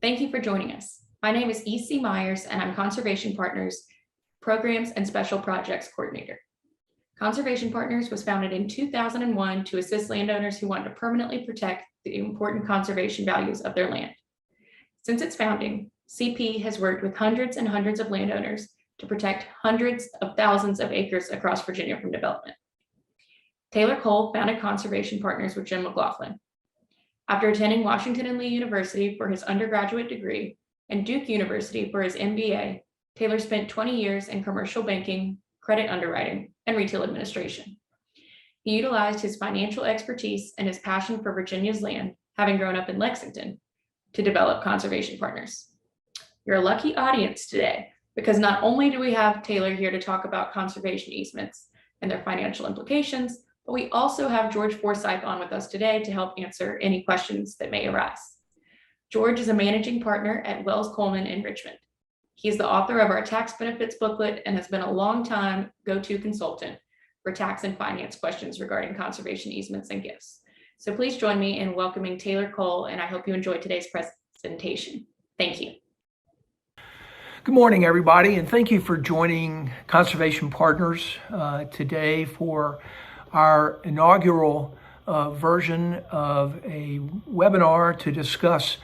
Thank you for joining us. My name is E.C. Myers, and I'm Conservation Partners Programs and Special Projects Coordinator. Conservation Partners was founded in 2001 to assist landowners who want to permanently protect the important conservation values of their land. Since its founding, CP has worked with hundreds and hundreds of landowners to protect hundreds of thousands of acres across Virginia from development. Taylor Cole founded Conservation Partners with Jim McLaughlin. After attending Washington and Lee University for his undergraduate degree and Duke University for his MBA, Taylor spent 20 years in commercial banking, credit underwriting, and retail administration. He utilized his financial expertise and his passion for Virginia's land, having grown up in Lexington, to develop Conservation Partners. You're a lucky audience today, because not only do we have Taylor here to talk about conservation easements and their financial implications, but we also have George Forsyth on with us today to help answer any questions that may arise. George is a managing partner at Wells Coleman in Richmond. He's the author of our tax benefits booklet and has been a long-time go-to consultant for tax and finance questions regarding conservation easements and gifts. So please join me in welcoming Taylor Cole, and I hope you enjoyed today's presentation. Thank you. Good morning, everybody, and thank you for joining Conservation Partners today for our inaugural version of a webinar to discuss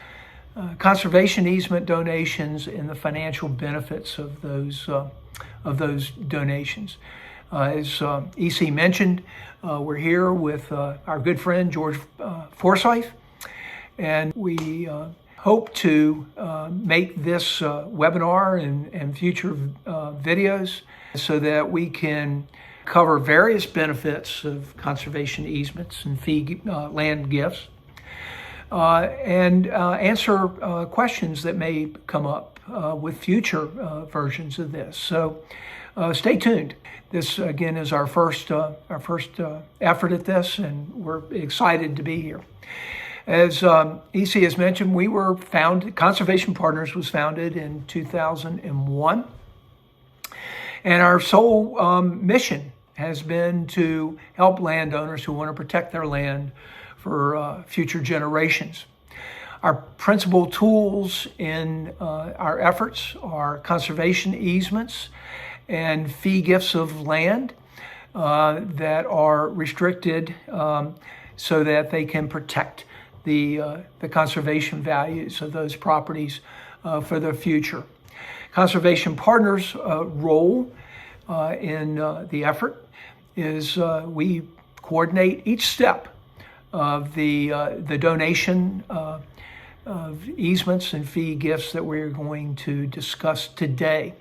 conservation easement donations and the financial benefits of those donations. As EC mentioned, we're here with our good friend George Forsyth, and we hope to make this webinar and future videos so that we can cover various benefits of conservation easements and fee land gifts, and answer questions that may come up with future versions of this. So stay tuned. This again is our first effort at this, and we're excited to be here. As EC has mentioned, Conservation Partners was founded in 2001, and our sole mission has been to help landowners who want to protect their land for future generations. Our principal tools in our efforts are conservation easements and fee gifts of land that are restricted so that they can protect the conservation values of those properties for the future. Conservation Partners' role in the effort is we coordinate each step of the donation of easements and fee gifts that we're going to discuss today.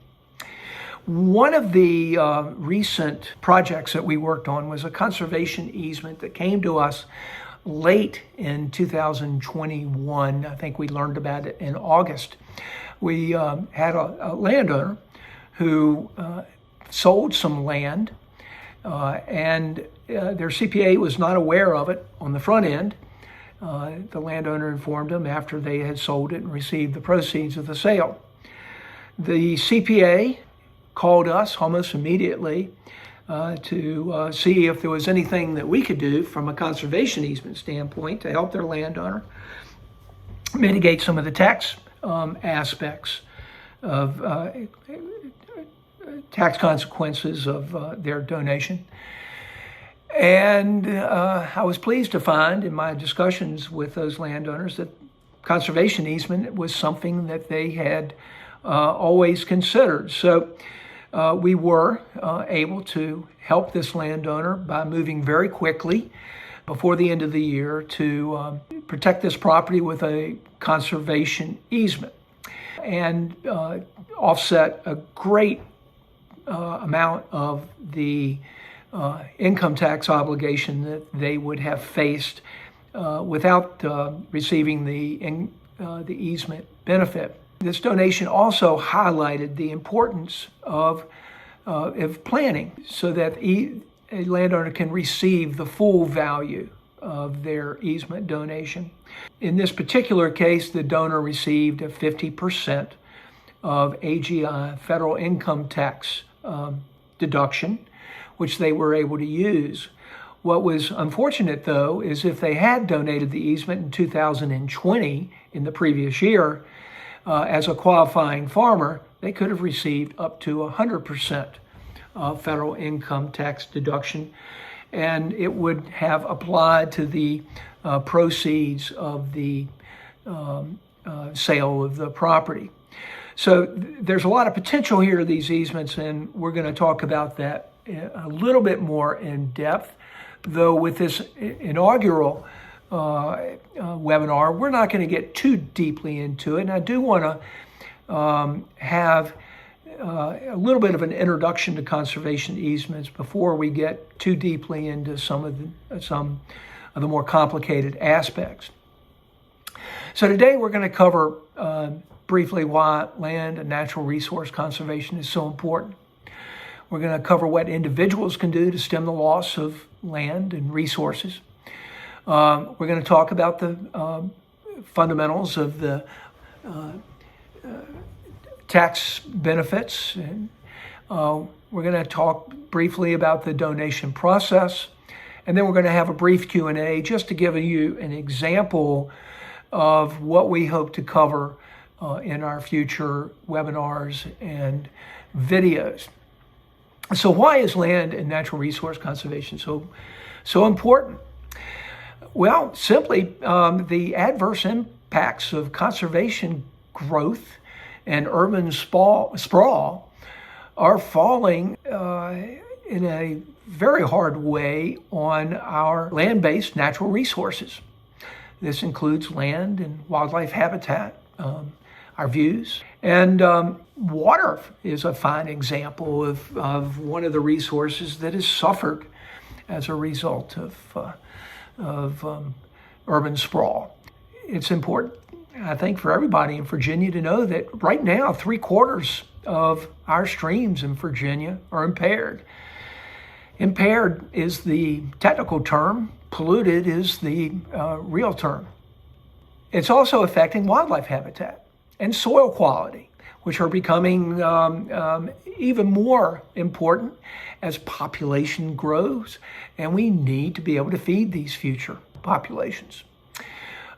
One of the recent projects that we worked on was a conservation easement that came to us late in 2021. I think we learned about it in August. We had a landowner who sold some land, and their CPA was not aware of it on the front end. The landowner informed them after they had sold it and received the proceeds of the sale. The CPA called us almost immediately to see if there was anything that we could do from a conservation easement standpoint to help their landowner mitigate some of the tax aspects of tax consequences of their donation. And I was pleased to find in my discussions with those landowners that conservation easement was something that they had always considered. So we were able to help this landowner by moving very quickly before the end of the year to protect this property with a conservation easement and offset a great amount of the income tax obligation that they would have faced without receiving the easement benefit. This donation also highlighted the importance of planning so that a landowner can receive the full value of their easement donation. In this particular case, the donor received a 50% of AGI, federal income tax deduction, which they were able to use. What was unfortunate, though, is if they had donated the easement in 2020, in the previous year, as a qualifying farmer, they could have received up to 100% federal income tax deduction, and it would have applied to the proceeds of the sale of the property. So there's a lot of potential here, these easements, and we're going to talk about that a little bit more in depth. Though with this inaugural webinar, we're not going to get too deeply into it. And I do want to have a little bit of an introduction to conservation easements before we get too deeply into some of the more complicated aspects. So today we're going to cover briefly why land and natural resource conservation is so important. We're going to cover what individuals can do to stem the loss of land and resources. We're going to talk about the fundamentals of the tax benefits. And we're going to talk briefly about the donation process. And then we're going to have a brief Q&A just to give you an example of what we hope to cover in our future webinars and videos. So why is land and natural resource conservation so important? Well, simply the adverse impacts of conservation growth and urban sprawl are falling in a very hard way on our land-based natural resources. This includes land and wildlife habitat, our views, and water is a fine example of one of the resources that has suffered as a result of urban sprawl. It's important, I think, for everybody in Virginia to know that right now 3/4 of our streams in Virginia are impaired. Impaired is the technical term, polluted is the real term. It's also affecting wildlife habitat and soil quality, which are becoming even more important as population grows, and we need to be able to feed these future populations.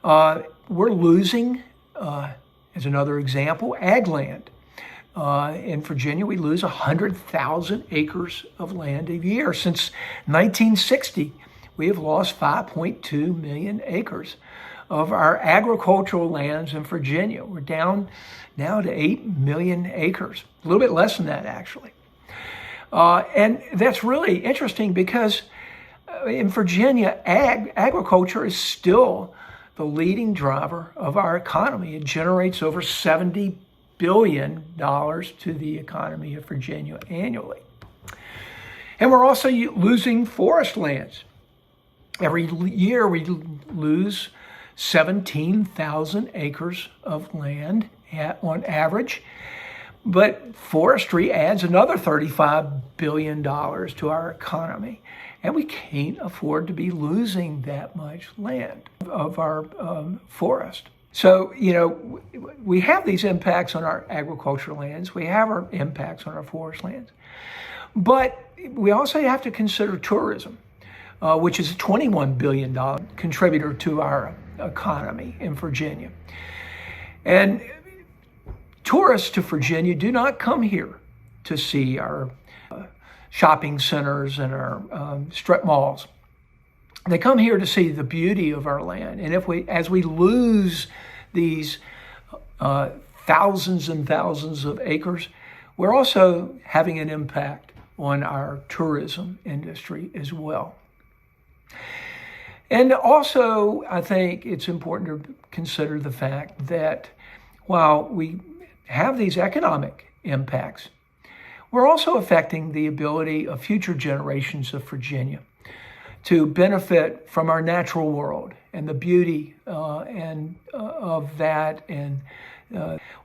We're losing, as another example, ag land. In Virginia, we lose 100,000 acres of land a year. Since 1960, we have lost 5.2 million acres of our agricultural lands in Virginia. We're down now to 8 million acres, a little bit less than that, actually. And that's really interesting because in Virginia, agriculture is still the leading driver of our economy. It generates over $70 billion to the economy of Virginia annually. And we're also losing forest lands. Every year we lose 17,000 acres of land on average, but forestry adds another $35 billion to our economy. And we can't afford to be losing that much land of our forest. So, we have these impacts on our agricultural lands. We have our impacts on our forest lands. But we also have to consider tourism, which is a $21 billion contributor to our economy in Virginia. And tourists to Virginia do not come here to see our shopping centers and our strip malls. They come here to see the beauty of our land. And as we lose these thousands and thousands of acres, we're also having an impact on our tourism industry as well. And also, I think it's important to consider the fact that while we have these economic impacts, we're also affecting the ability of future generations of Virginia to benefit from our natural world and the beauty of that and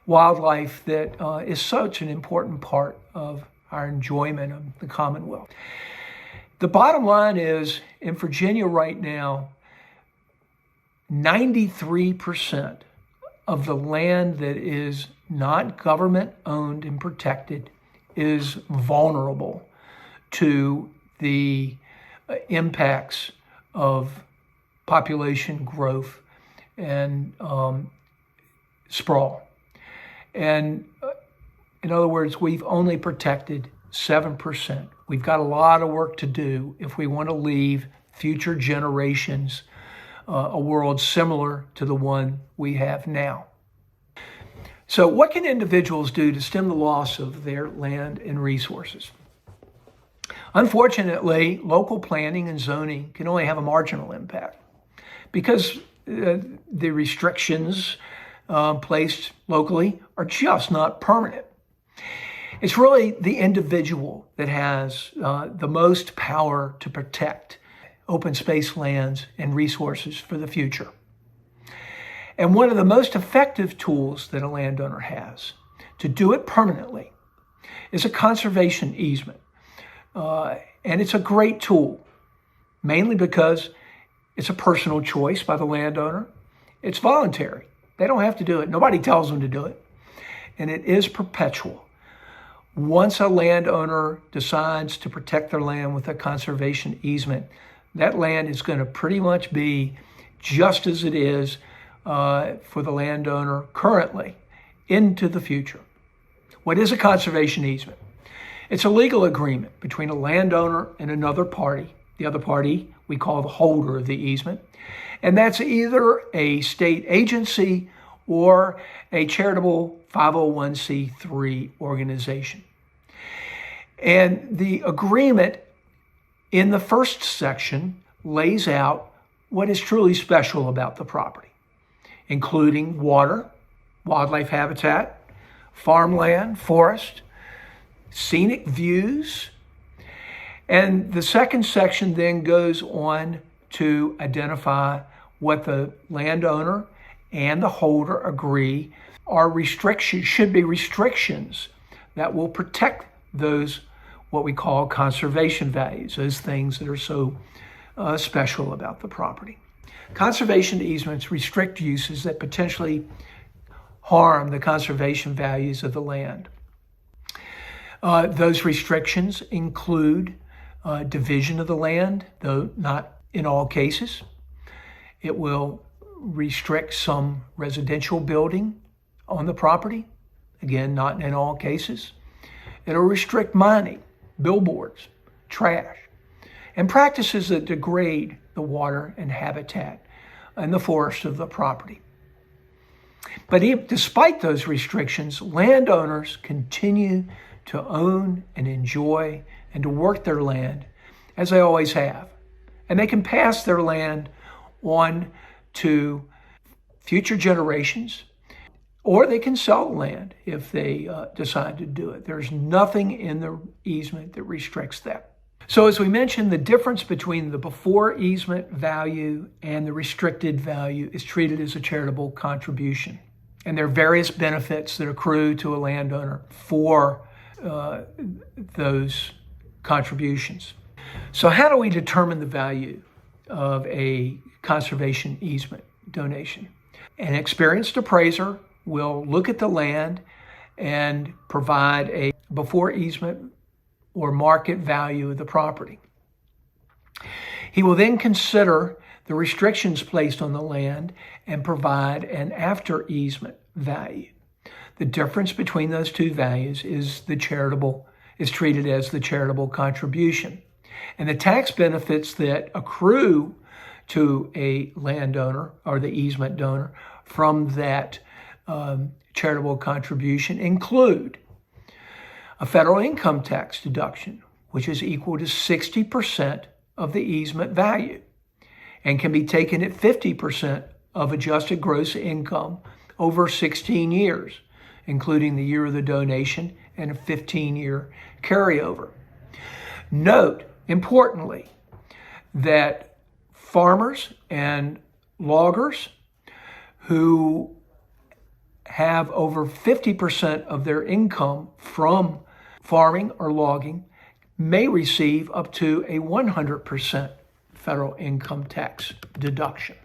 wildlife that is such an important part of our enjoyment of the Commonwealth. The bottom line is, in Virginia right now, 93% of the land that is not government owned and protected is vulnerable to the impacts of population growth and sprawl. And in other words, we've only protected 7%. We've got a lot of work to do if we want to leave future generations a world similar to the one we have now. So what can individuals do to stem the loss of their land and resources? Unfortunately, local planning and zoning can only have a marginal impact because the restrictions placed locally are just not permanent. It's really the individual that has the most power to protect open space lands and resources for the future. And one of the most effective tools that a landowner has to do it permanently is a conservation easement. And it's a great tool, mainly because it's a personal choice by the landowner. It's voluntary. They don't have to do it. Nobody tells them to do it. And it is perpetual. Once a landowner decides to protect their land with a conservation easement, that land is going to pretty much be just as it is for the landowner currently into the future. What is a conservation easement? It's a legal agreement between a landowner and another party. The other party we call the holder of the easement. And that's either a state agency or a charitable 501c3 organization. And the agreement in the first section lays out what is truly special about the property, including water, wildlife habitat, farmland, forest, scenic views. And the second section then goes on to identify what the landowner and the holder agree are restrictions, should be restrictions that will protect those, what we call conservation values, those things that are so special about the property. Conservation easements restrict uses that potentially harm the conservation values of the land. Those restrictions include division of the land, though not in all cases. It will restrict some residential building on the property, again, not in all cases. It'll restrict mining, billboards, trash, and practices that degrade the water and habitat and the forest of the property. But despite those restrictions, landowners continue to own and enjoy and to work their land as they always have. And they can pass their land on to future generations, or they can sell the land if they decide to do it. There's nothing in the easement that restricts that. So as we mentioned, the difference between the before easement value and the restricted value is treated as a charitable contribution. And there are various benefits that accrue to a landowner for those contributions. So how do we determine the value of a conservation easement donation? An experienced appraiser will look at the land and provide a before easement or market value of the property. He will then consider the restrictions placed on the land and provide an after easement value. The difference between those two values is treated as the charitable contribution. And the tax benefits that accrue to a landowner or the easement donor from that charitable contribution include a federal income tax deduction, which is equal to 60% of the easement value and can be taken at 50% of adjusted gross income over 16 years, including the year of the donation and a 15-year carryover. Note, importantly, that farmers and loggers who have over 50% of their income from farming or logging may receive up to a 100% federal income tax deduction.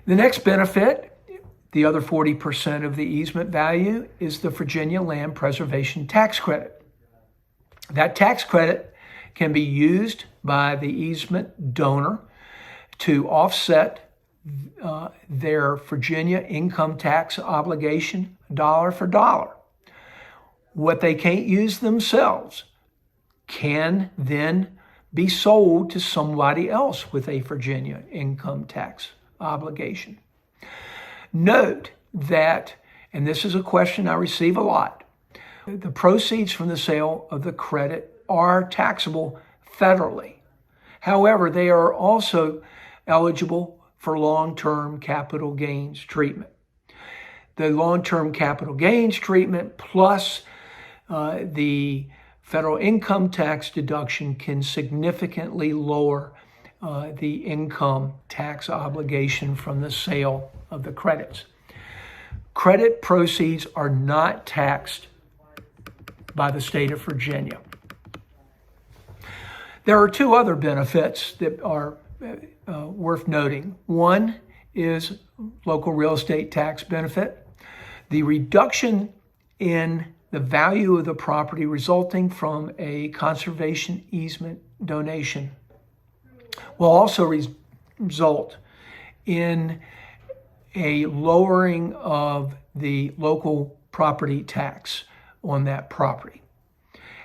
The next benefit, the other 40% of the easement value, is the Virginia Land Preservation Tax Credit. That tax credit can be used by the easement donor to offset their Virginia income tax obligation dollar for dollar. What they can't use themselves can then be sold to somebody else with a Virginia income tax obligation. Note that, and this is a question I receive a lot, the proceeds from the sale of the credit are taxable federally. However, they are also eligible for long-term capital gains treatment. The long-term capital gains treatment plus the federal income tax deduction can significantly lower the income tax obligation from the sale of the credits. Credit proceeds are not taxed by the state of Virginia. There are two other benefits that are worth noting. One is local real estate tax benefit. The reduction in the value of the property resulting from a conservation easement donation will also result in a lowering of the local property tax on that property.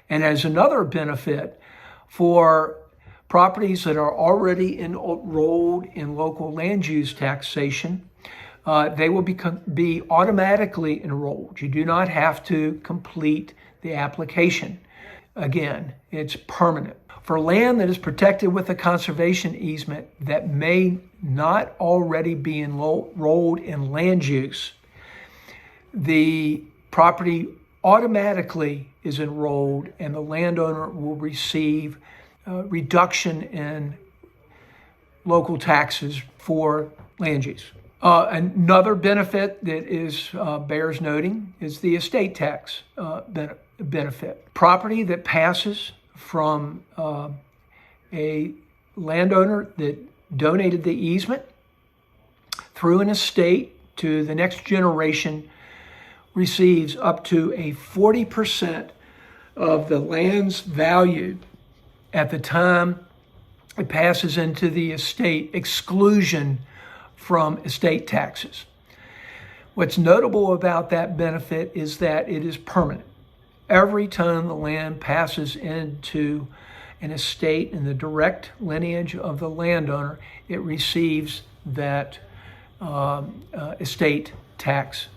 And as another benefit, for properties that are already enrolled in local land use taxation, they will be automatically enrolled. You do not have to complete the application. Again, it's permanent. For land that is protected with a conservation easement that may not already be enrolled in land use, the property automatically is enrolled and the landowner will receive a reduction in local taxes for land use. Another benefit that bears noting is the estate tax benefit. Property that passes from a landowner that donated the easement through an estate to the next generation receives up to a 40% of the land's value at the time it passes into the estate, exclusion from estate taxes. What's notable about that benefit is that it is permanent. Every time the land passes into an estate in the direct lineage of the landowner, it receives that estate tax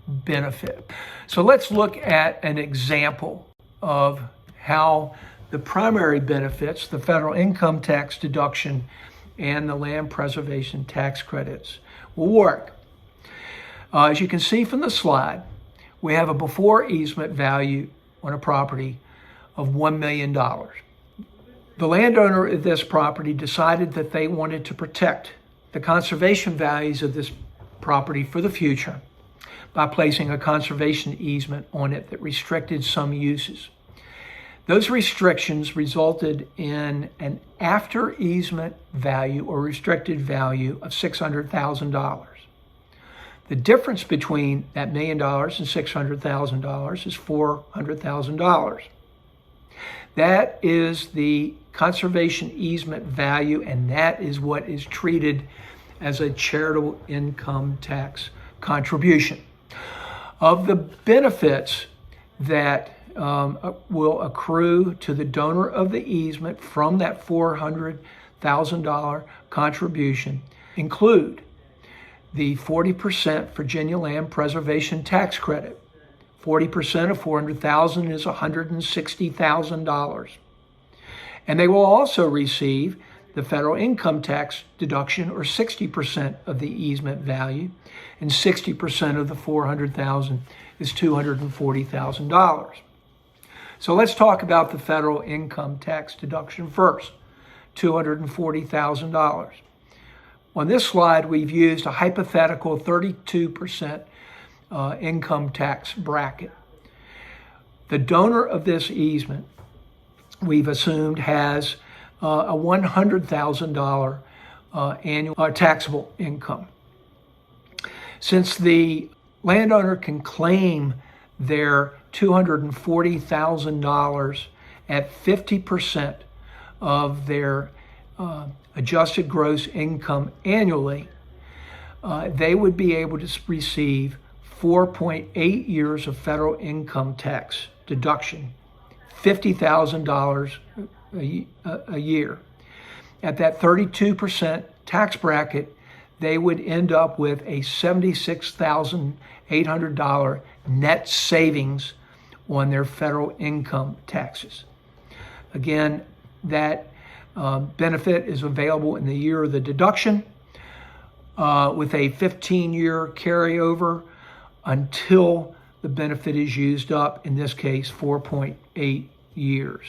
benefit. So let's look at an example of how the primary benefits, the federal income tax deduction and the land preservation tax credits, will work. As you can see from the slide, we have a before easement value on a property of $1 million. The landowner of this property decided that they wanted to protect the conservation values of this property for the future by placing a conservation easement on it that restricted some uses. Those restrictions resulted in an after easement value or restricted value of $600,000. The difference between that $1 million and $600,000 is $400,000. That is the conservation easement value, and that is what is treated as a charitable income tax contribution. Of the benefits that will accrue to the donor of the easement from that $400,000 contribution include the 40% Virginia Land Preservation Tax Credit. 40% of $400,000 is $160,000. And they will also receive the federal income tax deduction, or 60% of the easement value, and 60% of the $400,000 is $240,000. So let's talk about the federal income tax deduction first, $240,000. On this slide, we've used a hypothetical 32% income tax bracket. The donor of this easement, we've assumed, has a $100,000 annual taxable income. Since the landowner can claim their $240,000 at 50% of their adjusted gross income annually, they would be able to receive 4.8 years of federal income tax deduction, $50,000 a year. At that 32% tax bracket, they would end up with a $76,800 net savings on their federal income taxes. Again, that benefit is available in the year of the deduction with a 15-year carryover until the benefit is used up, in this case, 4.8 years.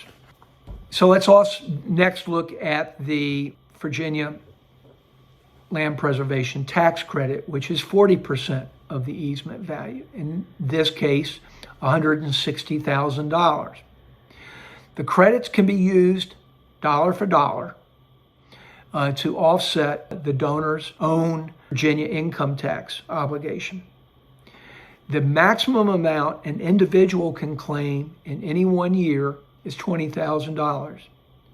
So let's also next look at the Virginia Land Preservation Tax Credit, which is 40% of the easement value. In this case, $160,000. The credits can be used dollar for dollar to offset the donor's own Virginia income tax obligation. The maximum amount an individual can claim in any 1 year is $20,000,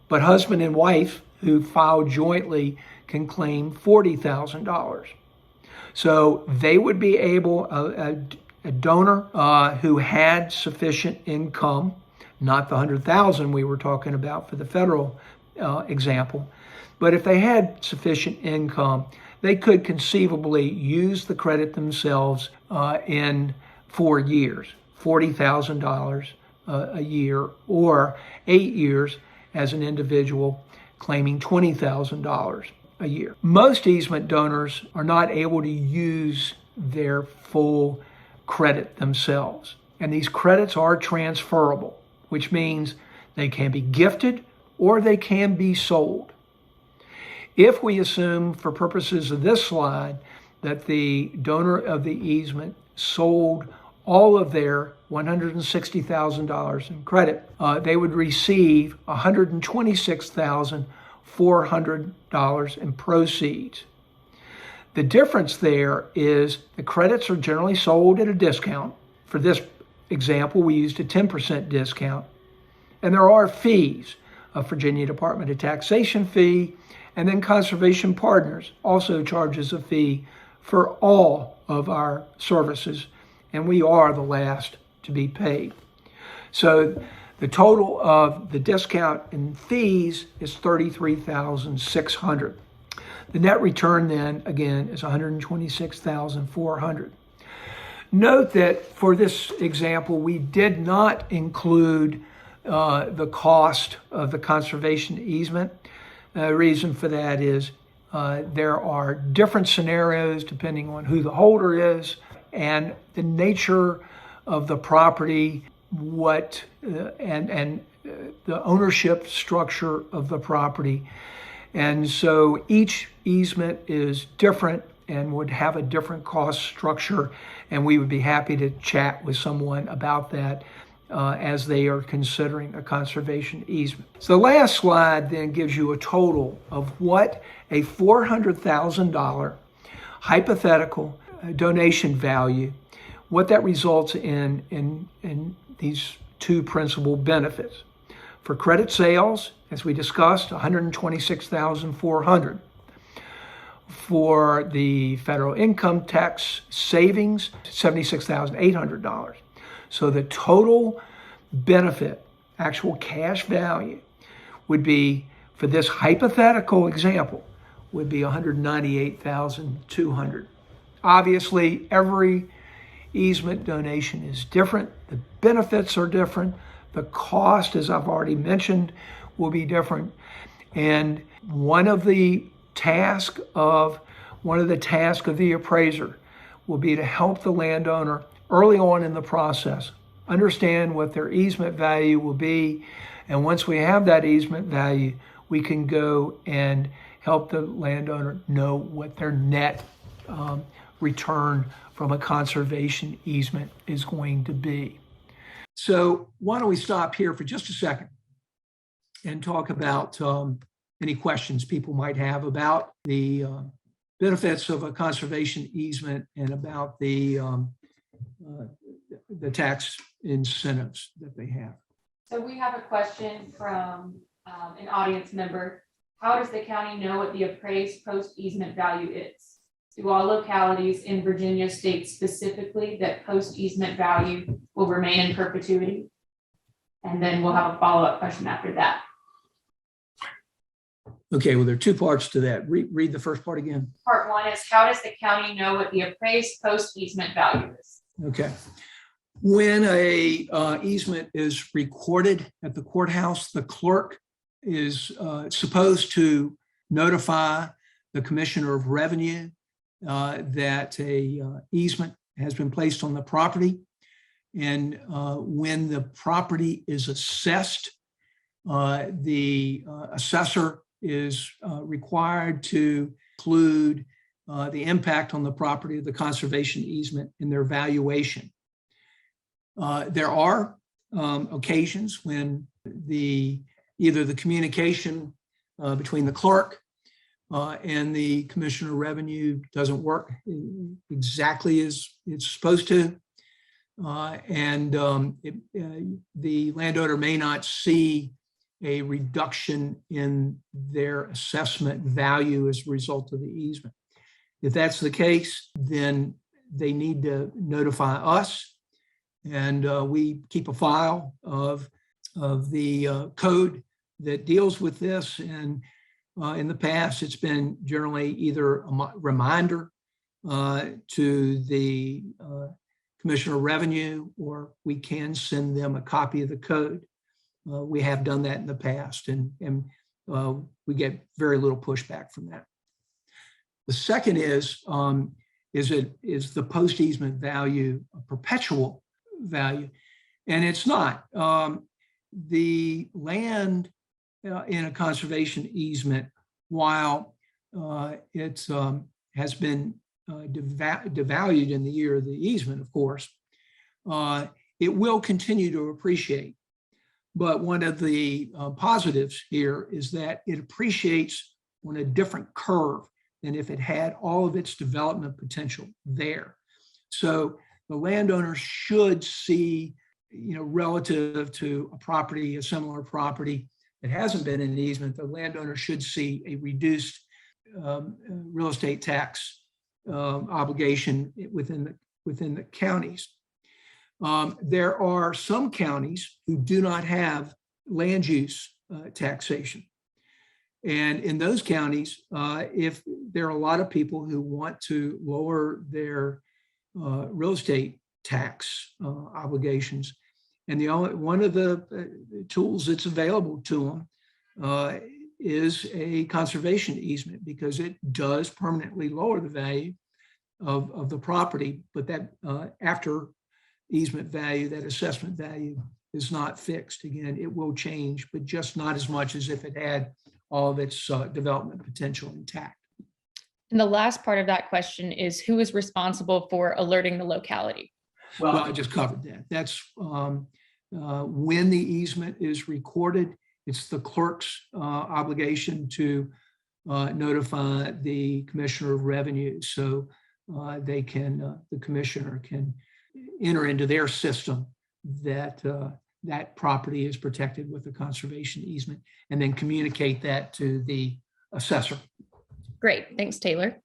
but husband and wife who file jointly can claim $40,000. So they would be able, a donor who had sufficient income, not the $100,000 we were talking about for the federal example, but if they had sufficient income, they could conceivably use the credit themselves in 4 years, $40,000 a year, or 8 years as an individual claiming $20,000 a year. Most easement donors are not able to use their full credit themselves, and these credits are transferable, which means they can be gifted or they can be sold. If we assume, for purposes of this slide, that the donor of the easement sold all of their $160,000 in credit, they would receive $126,400 in proceeds. The difference there is the credits are generally sold at a discount. For this example, we used a 10% discount. And there are fees, a Virginia Department of Taxation fee, and then Conservation Partners also charges a fee for all of our services, and we are the last to be paid. So the total of the discount and fees is $33,600. The net return then, again, is $126,400. Note that for this example, we did not include the cost of the conservation easement. The reason for that is there are different scenarios depending on who the holder is and the nature of the property, and the ownership structure of the property. And so each easement is different and would have a different cost structure, and we would be happy to chat with someone about that as they are considering a conservation easement. So the last slide then gives you a total of what a $400,000 hypothetical donation value, what that results in these two principal benefits. For credit sales, as we discussed, $126,400. For the federal income tax savings, $76,800. So the total benefit, actual cash value, would be, for this hypothetical example, would be $198,200. Obviously, every easement donation is different. The benefits are different. The cost, as I've already mentioned, will be different. And one of the tasks of the appraiser will be to help the landowner early on in the process understand what their easement value will be. And once we have that easement value, we can go and help the landowner know what their net return from a conservation easement is going to be. So why don't we stop here for just a second and talk about any questions people might have about the benefits of a conservation easement and about the tax incentives that they have. So we have a question from an audience member. How does the county know what the appraised post easement value is? Do all localities in Virginia state specifically that post-easement value will remain in perpetuity? And then we'll have a follow-up question after that. Okay, well, there are two parts to that. Read the first part again. Part one is, how does the county know what the appraised post-easement value is? Okay. When a easement is recorded at the courthouse, the clerk is supposed to notify the Commissioner of Revenue that a easement has been placed on the property. And when the property is assessed, the assessor is required to include the impact on the property of the conservation easement in their valuation. There are occasions when either the communication between the clerk and the Commissioner of Revenue doesn't work exactly as it's supposed to. The landowner may not see a reduction in their assessment value as a result of the easement. If that's the case, then they need to notify us, and we keep a file of the code that deals with this. And in the past, it's been generally either a reminder to the Commissioner of Revenue, or we can send them a copy of the code. We have done that in the past, and we get very little pushback from that. The second is the post-easement value a perpetual value? And it's not. The land in a conservation easement, while it has been devalued in the year of the easement, of course, it will continue to appreciate. But one of the positives here is that it appreciates on a different curve than if it had all of its development potential there. So the landowner should see, relative to a property, a similar property that hasn't been in an easement, the landowner should see a reduced real estate tax obligation within the counties. There are some counties who do not have land use taxation. And in those counties, if there are a lot of people who want to lower their real estate tax obligations, and one of the tools that's available to them is a conservation easement, because it does permanently lower the value of the property, but that after easement value, that assessment value is not fixed. Again, it will change, but just not as much as if it had all of its development potential intact. And the last part of that question is, who is responsible for alerting the locality? Well, I just covered that. That's when the easement is recorded, it's the clerk's obligation to notify the Commissioner of Revenue, so the commissioner can enter into their system that that property is protected with a conservation easement, and then communicate that to the assessor. Great, thanks, Taylor.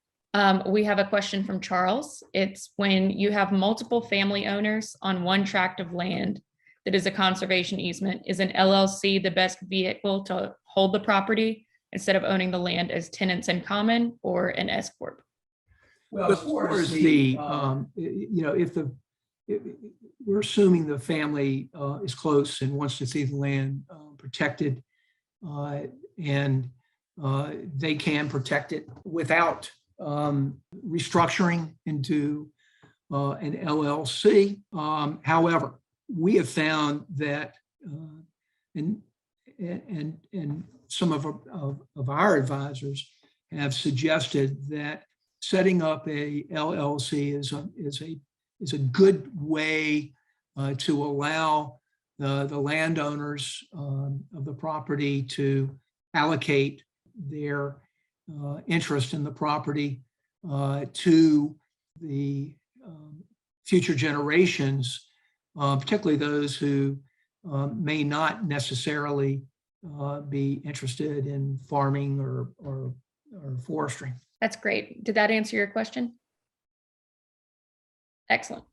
We have a question from Charles. It's, when you have multiple family owners on one tract of land that is a conservation easement, is an LLC the best vehicle to hold the property instead of owning the land as tenants in common, or an S corp? Well, as far as we're assuming the family is close and wants to see the land protected, and they can protect it without restructuring into an LLC. However, we have found that, and some of our advisors have suggested that setting up a LLC is a good way to allow the landowners of the property to allocate their interest in the property to the future generations, particularly those who may not necessarily be interested in farming or forestry. That's great. Did that answer your question? Excellent.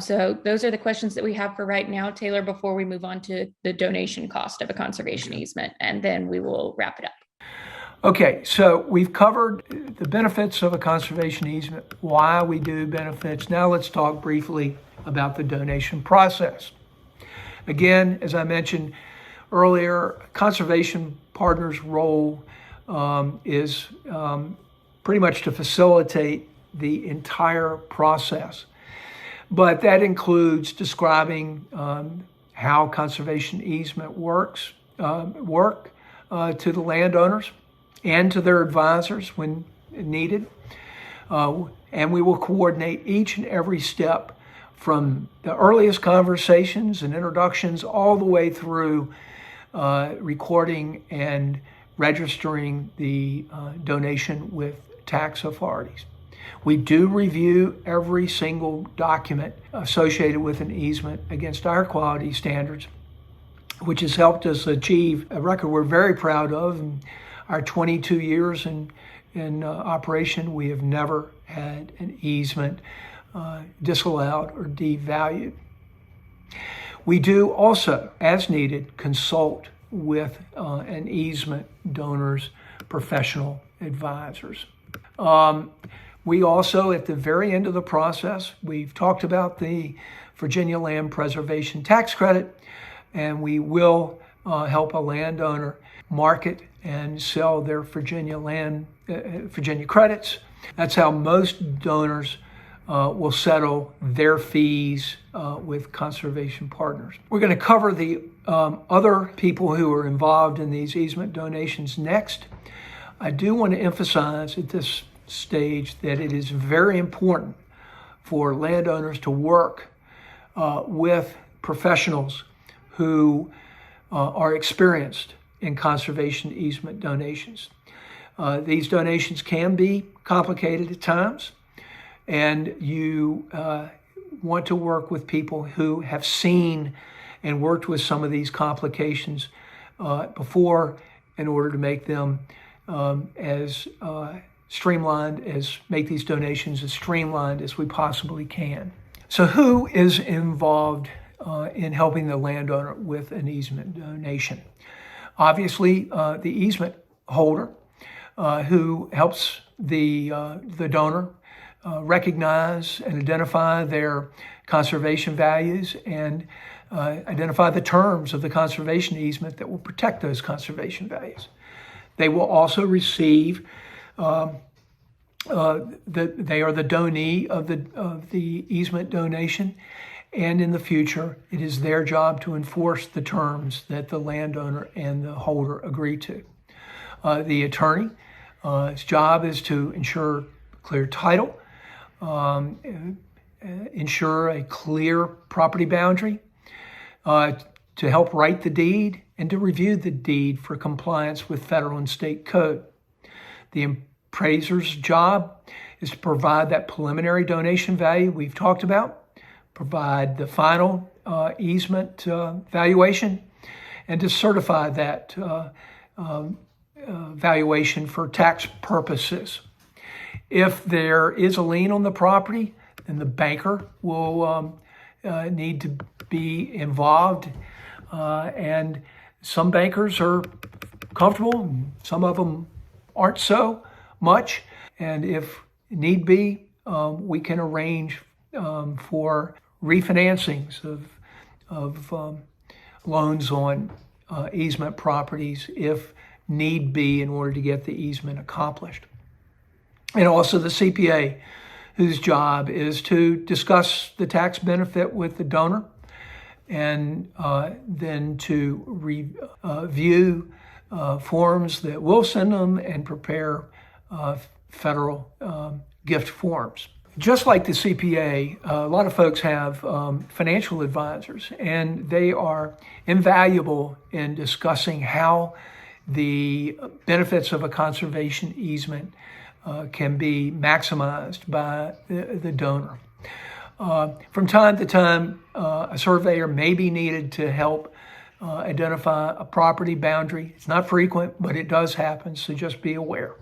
So those are the questions that we have for right now, Taylor, before we move on to the donation cost of a conservation easement, and then we will wrap it up. Okay, so we've covered the benefits of a conservation easement, why we do benefits. Now let's talk briefly about the donation process. Again, as I mentioned earlier, conservation partners' role is pretty much to facilitate the entire process. But that includes describing how conservation easement work to the landowners and to their advisors when needed. And we will coordinate each and every step from the earliest conversations and introductions all the way through recording and registering the donation with tax authorities. We do review every single document associated with an easement against our quality standards, which has helped us achieve a record we're very proud of. In our 22 years in operation, we have never had an easement disallowed or devalued. We do also, as needed, consult with an easement donor's professional advisors. We also, at the very end of the process, we've talked about the Virginia Land Preservation Tax Credit, and we will help a landowner market and sell their Virginia credits. That's how most donors will settle their fees with conservation partners. We're going to cover the other people who are involved in these easement donations next. I do want to emphasize at this stage that it is very important for landowners to work with professionals who are experienced in conservation easement donations. These donations can be complicated at times, and you want to work with people who have seen and worked with some of these complications before in order to make them make these donations as streamlined as we possibly can. So who is involved in helping the landowner with an easement donation? Obviously, the easement holder who helps the donor recognize and identify their conservation values and identify the terms of the conservation easement that will protect those conservation values. They will also receive they are the donee of the easement donation, and in the future, it is their job to enforce the terms that the landowner and the holder agree to. The attorney's job is to ensure clear title, ensure a clear property boundary, to help write the deed, and to review the deed for compliance with federal and state code. The appraiser's job is to provide that preliminary donation value we've talked about, provide the final easement valuation, and to certify that valuation for tax purposes. If there is a lien on the property, then the banker will need to be involved, and some bankers are comfortable, some of them aren't so much, and if need be, we can arrange for refinancings of loans on easement properties if need be in order to get the easement accomplished. And also the CPA, whose job is to discuss the tax benefit with the donor and then to review forms that we'll send them and prepare federal gift forms. Just like the CPA, a lot of folks have financial advisors, and they are invaluable in discussing how the benefits of a conservation easement can be maximized by the donor. From time to time, a surveyor may be needed to help identify a property boundary. It's not frequent, but it does happen, so just be aware.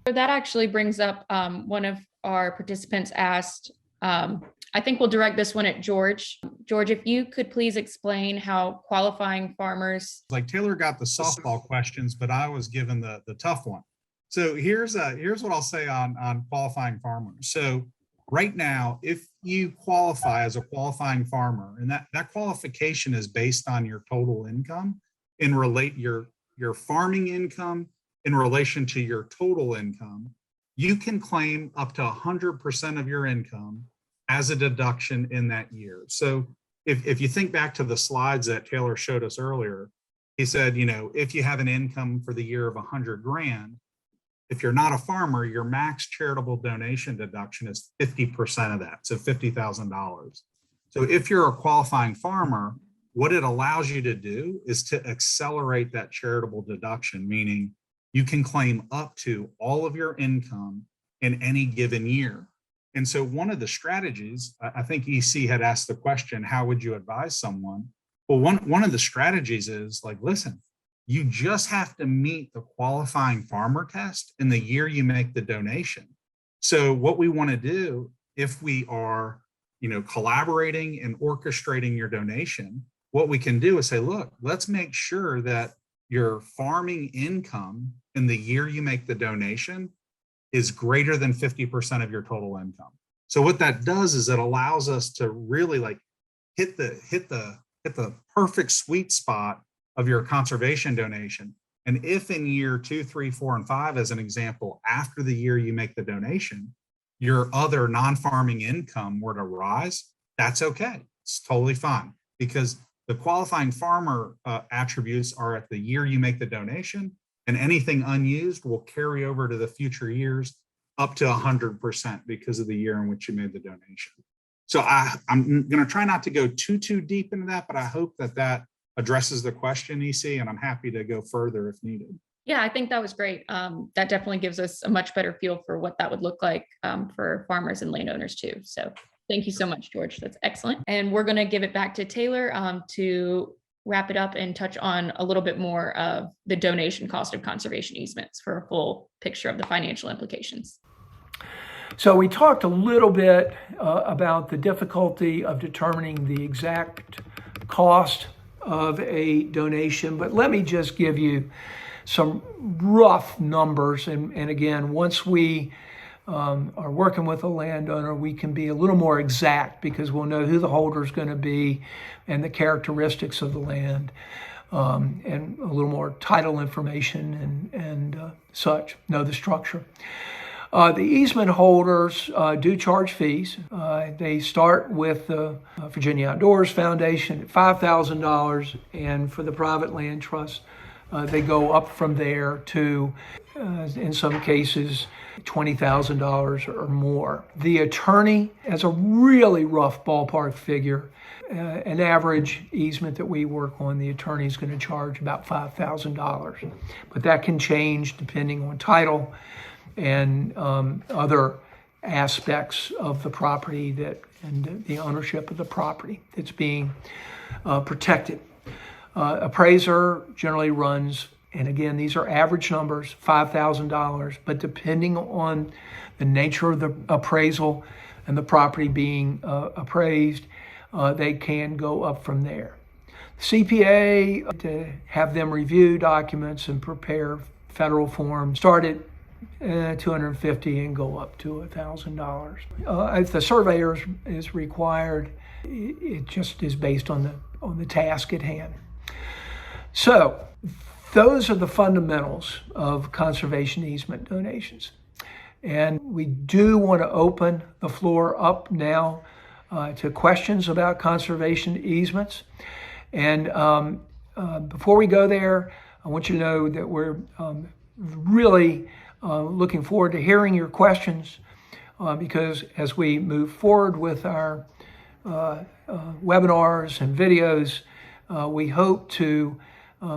So that actually brings up one of our participants asked, I think we'll direct this one at George. George, if you could please explain how qualifying farmers. Like Taylor got the softball questions, but I was given the tough one. So here's what I'll say on qualifying farmers. So right now, if you qualify as a qualifying farmer, and that qualification is based on your total income your farming income in relation to your total income, you can claim up to 100% of your income as a deduction in that year. So if you think back to the slides that Taylor showed us earlier, he said, if you have an income for the year of 100 grand, if you're not a farmer, your max charitable donation deduction is 50% of that, so $50,000. So if you're a qualifying farmer, what it allows you to do is to accelerate that charitable deduction, meaning you can claim up to all of your income in any given year. And so one of the strategies, I think EC had asked the question, how would you advise someone? Well, one of the strategies is like, listen, you just have to meet the qualifying farmer test in the year you make the donation. So what we want to do, if we are, collaborating and orchestrating your donation, what we can do is say, look, let's make sure that your farming income in the year you make the donation is greater than 50% of your total income. So what that does is it allows us to really like hit the perfect sweet spot of your conservation donation. And if in year 2, 3, 4, and 5, as an example, after the year you make the donation, your other non-farming income were to rise, that's okay. It's totally fine, because the qualifying farmer attributes are at the year you make the donation, and anything unused will carry over to the future years up to 100% because of the year in which you made the donation. So I'm going to try not to go too deep into that, but I hope that addresses the question, EC, and I'm happy to go further if needed. Yeah, I think that was great. That definitely gives us a much better feel for what that would look like for farmers and landowners too. So thank you so much, George. That's excellent. And we're going to give it back to Taylor to wrap it up and touch on a little bit more of the donation cost of conservation easements for a full picture of the financial implications. So we talked a little bit about the difficulty of determining the exact cost of a donation, but let me just give you some rough numbers. And again, once we are working with a landowner, we can be a little more exact because we'll know who the holder is going to be and the characteristics of the land, and a little more title information and such, know the structure. The easement holders do charge fees. They start with the Virginia Outdoors Foundation at $5,000, and for the private land trust, they go up from there to, in some cases, $20,000 or more. The attorney, as a really rough ballpark figure, an average easement that we work on, the attorney is going to charge about $5,000. But that can change depending on title and other aspects of the property and the ownership of the property that's being protected. Appraiser generally runs, and again, these are average numbers, $5,000, but depending on the nature of the appraisal and the property being appraised, they can go up from there. CPA, to have them review documents and prepare federal forms, start at $250 and go up to $1,000. If the surveyor is required, it just is based on the task at hand. So those are the fundamentals of conservation easement donations. And we do want to open the floor up now to questions about conservation easements. And before we go there, I want you to know that we're really looking forward to hearing your questions because as we move forward with our webinars and videos, we hope to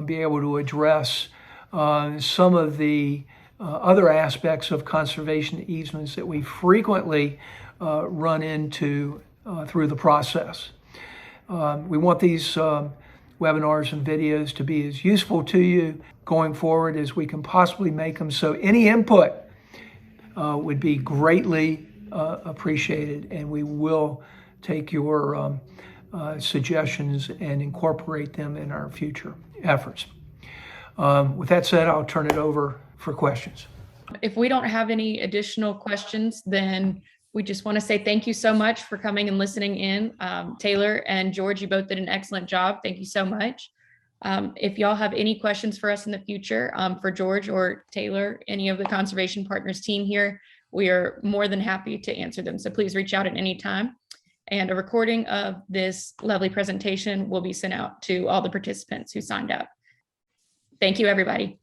be able to address some of the other aspects of conservation easements that we frequently run into through the process. We want these webinars and videos to be as useful to you going forward as we can possibly make them. So any input would be greatly appreciated, and we will take your suggestions and incorporate them in our future efforts. With that said, I'll turn it over for questions. If we don't have any additional questions, then we just want to say thank you so much for coming and listening in. Taylor and George, you both did an excellent job. Thank you so much. If y'all have any questions for us in the future, for George or Taylor, any of the Conservation Partners team here, we are more than happy to answer them. So please reach out at any time. And a recording of this lovely presentation will be sent out to all the participants who signed up. Thank you, everybody.